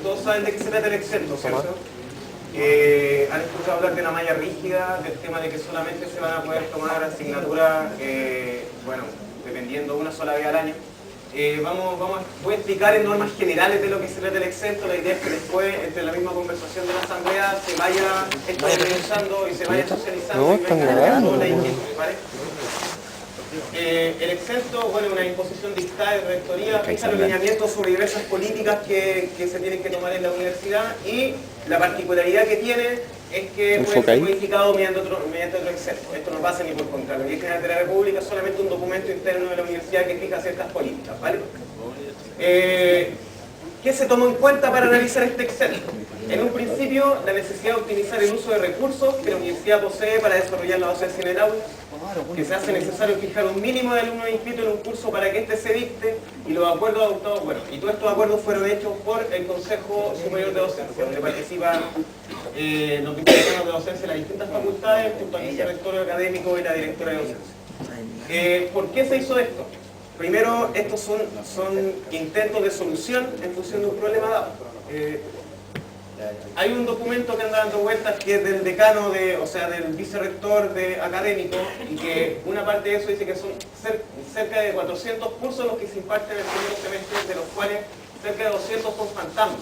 Todos saben de qué se trata el exento, ¿cierto? Han escuchado hablar de la malla rígida, del tema de que solamente se van a poder tomar asignaturas, bueno, dependiendo una sola vez al año. Voy a explicar en normas generales de lo que se trata el exento. La idea es que después, entre la misma conversación de la asamblea, se vaya exteriorizando y se vaya socializando y vaya generando la inquietud, ¿vale? El exento, bueno, una imposición dictada de rectoría, fija los lineamientos sobre diversas políticas que se tienen que tomar en la universidad, y la particularidad que tiene es que puede ser modificado mediante otro exento. Esto no pasa ni por contra. La Ley General de la República es solamente un documento interno de la universidad que fija ciertas políticas, ¿vale? ¿Qué se tomó en cuenta para analizar este exento? En un principio, la necesidad de optimizar el uso de recursos que la universidad posee para desarrollar la docencia en el aula, que se hace necesario fijar un mínimo de alumnos inscritos en un curso para que éste se dicte, y los acuerdos adoptados, bueno, y todos estos acuerdos fueron hechos por el Consejo Superior de Docencia, donde participan los vicerrectores de docencia de las distintas facultades, junto al vicerrector académico y la directora de docencia. ¿Por qué se hizo esto? Primero, estos son intentos de solución en función de un problema dado. Hay un documento que anda dando vueltas que es del decano, o sea, del vicerrector académico, y que una parte de eso dice que son cerca de 400 cursos los que se imparten en el primer semestre, de los cuales cerca de 200 son fantasmas,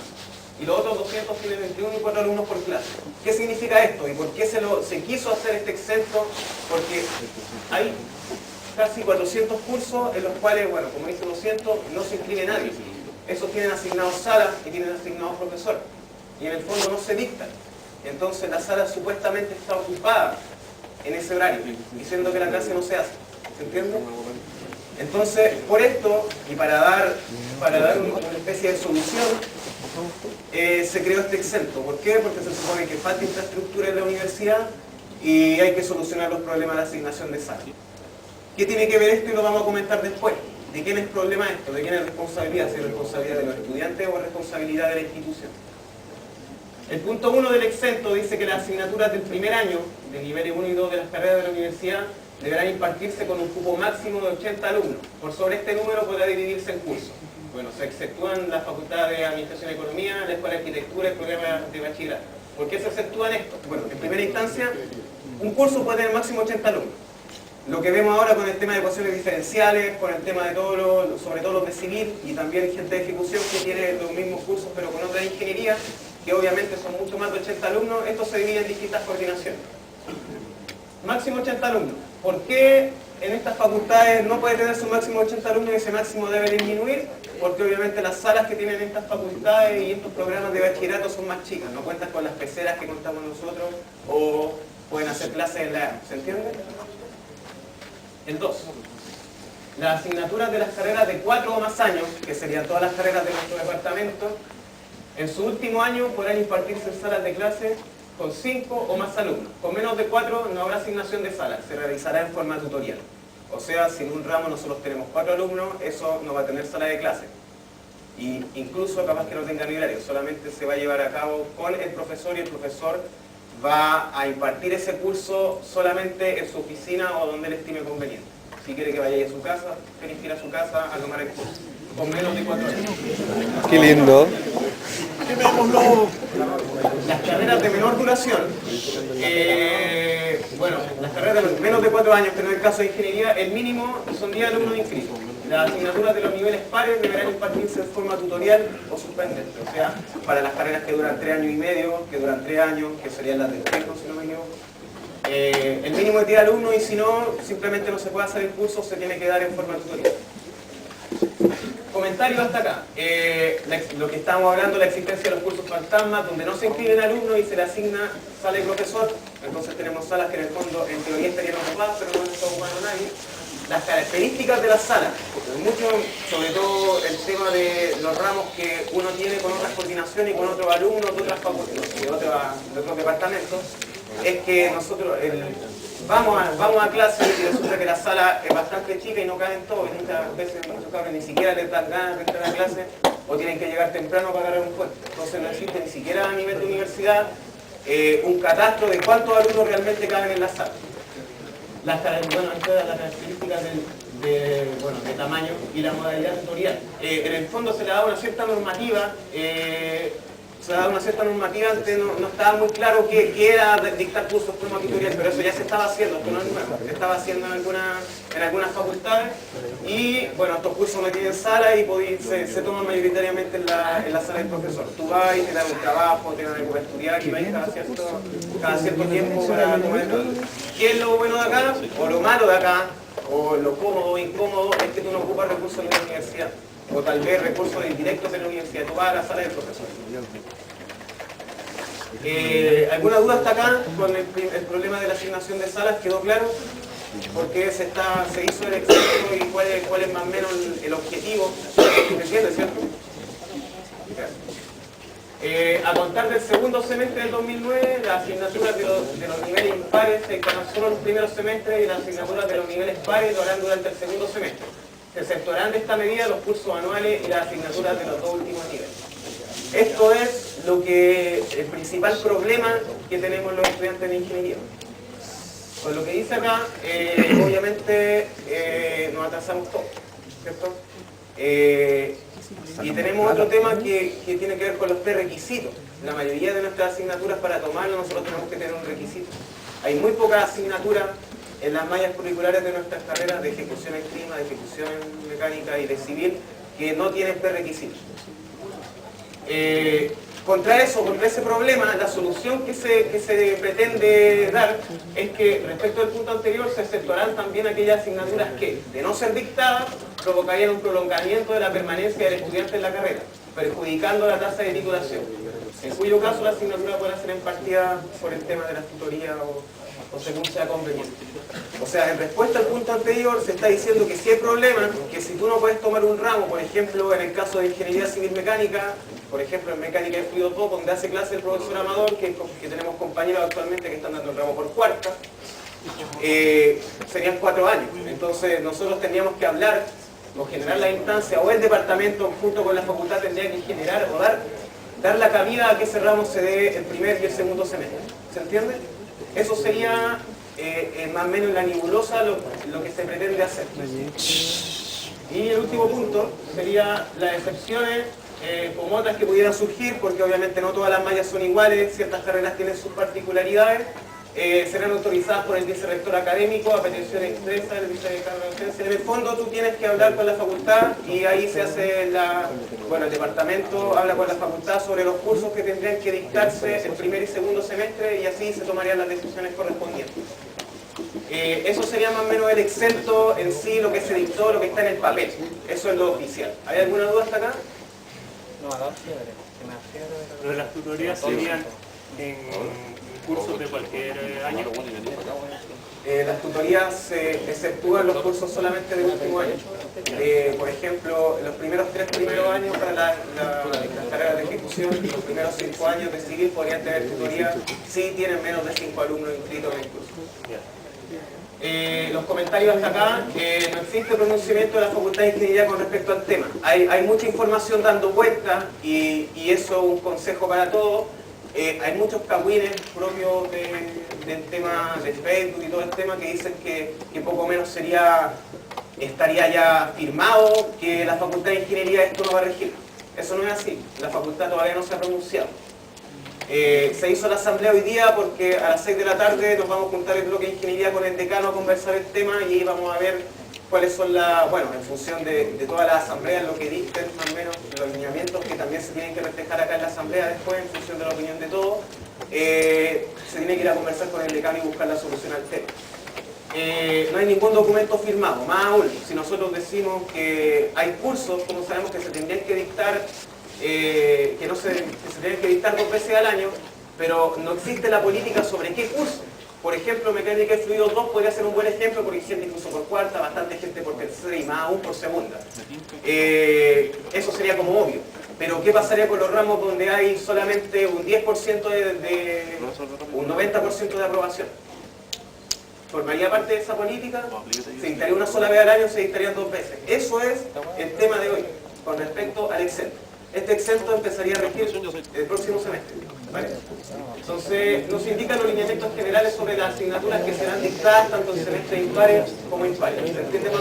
y los otros 200 tienen 21 y 4 alumnos por clase. ¿Qué significa esto? ¿Y por qué se quiso hacer este exento? Porque hay casi 400 cursos en los cuales, bueno, como dice 200, no se inscribe nadie. Esos tienen asignados salas y tienen asignados profesores, y en el fondo no se dictan. Entonces la sala supuestamente está ocupada en ese horario, diciendo que la clase no se hace. ¿Se entiende? Entonces, por esto, y para dar una especie de solución, se creó este exento. ¿Por qué? Porque se supone que falta infraestructura en la universidad y hay que solucionar los problemas de asignación de salas. ¿Qué tiene que ver esto? Y lo vamos a comentar después. ¿De quién es problema esto? ¿De quién es responsabilidad? ¿Si es responsabilidad de los estudiantes o es responsabilidad de la institución? El punto 1 del exento dice que las asignaturas del primer año, de niveles 1 y 2 de las carreras de la universidad, deberán impartirse con un cupo máximo de 80 alumnos. Por sobre este número podrá dividirse en cursos. Bueno, se exceptúan la Facultad de Administración y Economía, la Escuela de Arquitectura y el programa de bachillerato. ¿Por qué se exceptúan esto? Bueno, en primera instancia, un curso puede tener máximo 80 alumnos. Lo que vemos ahora con el tema de ecuaciones diferenciales, con el tema de sobre todo los de civil, y también gente de ejecución que tiene los mismos cursos pero con otra ingeniería, que obviamente son mucho más de 80 alumnos, esto se divide en distintas coordinaciones. Máximo 80 alumnos. ¿Por qué en estas facultades no puede tener su máximo de 80 alumnos y ese máximo debe disminuir? Porque obviamente las salas que tienen estas facultades y estos programas de bachillerato son más chicas, no cuentan con las peceras que contamos nosotros, o pueden hacer clases en la... ¿Se entiende? El 2. Las asignaturas de las carreras de 4 o más años, que serían todas las carreras de nuestro departamento, en su último año podrán impartirse en salas de clase con 5 o más alumnos. Con menos de 4 no habrá asignación de salas, se realizará en forma tutorial. O sea, si en un ramo nosotros tenemos 4 alumnos, eso no va a tener sala de clase. Y incluso capaz que no tenga ni horario, solamente se va a llevar a cabo con el profesor, y el profesor va a impartir ese curso solamente en su oficina o donde él estime conveniente. Si quiere que vaya a su casa, tiene que ir a su casa a tomar el curso, con menos de 4 años. Qué lindo. Las carreras de menor duración, bueno, las carreras de menos de 4 años, que no es el caso de ingeniería, el mínimo son 10 alumnos inscritos. Las asignaturas de los niveles pares deberán impartirse en forma tutorial o suspendente. O sea, para las carreras que duran 3 años y medio, que duran 3 años, que serían las del técnico, si no me equivoco. El mínimo es 10 alumnos, y si no, simplemente no se puede hacer el curso, se tiene que dar en forma tutorial. Comentario hasta acá. Lo que estamos hablando, la existencia de los cursos fantasmas, donde no se inscriben alumnos y se le asigna sala de profesor. Entonces tenemos salas que en el fondo, en teoría, estarían ocupadas, pero no está ocupando nadie. Las características de las salas, mucho, sobre todo el tema de los ramos que uno tiene con otras coordinaciones y con otros alumnos de otras facultades, de otros departamentos, es que nosotros vamos a clase y resulta que la sala es bastante chica y no caben todos, y muchas veces muchos cabros ni siquiera les dan ganas de entrar a clase, o tienen que llegar temprano para agarrar un puesto. Entonces no existe ni siquiera a nivel de universidad un catastro de cuántos alumnos realmente caben en la sala. Bueno, estas son las características de tamaño y la modalidad tutorial. En el fondo se le da una cierta normativa, antes no estaba muy claro qué era dictar cursos como tutorial, pero eso ya se estaba haciendo, esto no es nuevo, se estaba haciendo en algunas facultades, y bueno, estos cursos no tienen sala y se toman mayoritariamente en la sala del profesor. Tú vas y te dan un trabajo, te dan algo para estudiar y vas cada cierto tiempo para tomar el trabajo. ¿Qué es lo bueno de acá? O lo malo de acá, o lo cómodo o incómodo, es que tú no ocupas recursos de la universidad, o tal vez recursos indirectos de la universidad, tú vas a la sala del profesor. ¿Alguna duda hasta acá con el problema de la asignación de salas? ¿Quedó claro? ¿Por qué se hizo el exento y cuál es más o menos el objetivo? ¿Me entiendes, cierto? A contar del segundo semestre del 2009, las asignaturas de los niveles impares se dictarán solo los primeros semestres y las asignaturas de los niveles pares lo harán durante el segundo semestre. Se exceptuarán de esta medida los cursos anuales y las asignaturas de los dos últimos niveles. Esto es el principal problema que tenemos los estudiantes de ingeniería. Con lo que dice acá, obviamente nos atrasamos todos, ¿cierto? Y tenemos otro tema que tiene que ver con los prerequisitos. La mayoría de nuestras asignaturas para tomarlo nosotros tenemos que tener un requisito. Hay muy pocas asignaturas en las mallas curriculares de nuestras carreras de ejecución en clima, de ejecución en mecánica y de civil que no tienen prerequisitos. Contra ese problema, la solución que se pretende dar es que respecto al punto anterior se exceptuarán también aquellas asignaturas que, de no ser dictadas, provocarían un prolongamiento de la permanencia del estudiante en la carrera, perjudicando la tasa de titulación, en cuyo caso la asignatura podrá ser impartida por el tema de la tutoría o según sea conveniente. O sea, en respuesta al punto anterior se está diciendo que si hay problemas, que si tú no puedes tomar un ramo, por ejemplo, en el caso de ingeniería civil mecánica, por ejemplo, en mecánica de fluidos 2, donde hace clase el profesor Amador, que tenemos compañeros actualmente que están dando el ramo por cuarta, serían 4 años. Entonces nosotros tendríamos que hablar o generar la instancia, o el departamento junto con la facultad tendría que generar o dar la cabida a que ese ramo se dé el primer y el segundo semestre. ¿Se entiende? Eso sería más o menos la nebulosa lo que se pretende hacer. Y el último punto sería las excepciones como otras que pudieran surgir, porque obviamente no todas las mallas son iguales, ciertas carreras tienen sus particularidades, serán autorizadas por el vicerrector académico a petición expresa del vicerrector de docencia. En el fondo tú tienes que hablar con la facultad y ahí se hace el departamento habla con la facultad sobre los cursos que tendrían que dictarse el primer y segundo semestre y así se tomarían las decisiones correspondientes. Eso sería más o menos el exento en sí, lo que se dictó, lo que está en el papel. Eso es lo oficial. ¿Hay alguna duda hasta acá? Pero las tutorías serían en cursos de cualquier año. Las tutorías se exceptúan los cursos solamente del último año. Por ejemplo, los primeros 3 años para las carreras de ejecución y los primeros 5 años de civil podrían tener tutorías si tienen menos de 5 alumnos inscritos en el curso. Los comentarios hasta acá, no existe pronunciamiento de la Facultad de Ingeniería con respecto al tema. Hay mucha información dando vuelta y eso es un consejo para todos. Hay muchos cagüines propios del tema de Facebook y todo el tema que dicen que poco menos estaría ya firmado que la Facultad de Ingeniería esto no va a regir. Eso no es así, la facultad todavía no se ha pronunciado. Se hizo la asamblea hoy día porque a las 6 de la tarde nos vamos a juntar el bloque de ingeniería con el decano a conversar el tema y vamos a ver cuáles son en función de todas las asambleas, lo que dicten más o menos, los lineamientos que también se tienen que reflejar acá en la asamblea después, en función de la opinión de todos, se tiene que ir a conversar con el decano y buscar la solución al tema. No hay ningún documento firmado, más aún, si nosotros decimos que hay cursos, como sabemos que se tendrían que dictar, que se tienen que dictar 2 veces al año, pero no existe la política sobre qué curso. Por ejemplo, mecánica de fluidos 2 podría ser un buen ejemplo porque hay gente incluso por cuarta, bastante gente por tercera y más aún por segunda. Eso sería como obvio. Pero ¿qué pasaría con los ramos donde hay solamente un 10% un 90% de aprobación? ¿Formaría parte de esa política? ¿Se dictaría una sola vez al año o se dictarían 2 veces? Eso es el tema de hoy con respecto al exento. Este exento empezaría a regir el próximo semestre. ¿Vale? Entonces, nos indican los lineamientos generales sobre las asignaturas que serán dictadas tanto en semestres impares como impares. ¿Se entiende más o menos?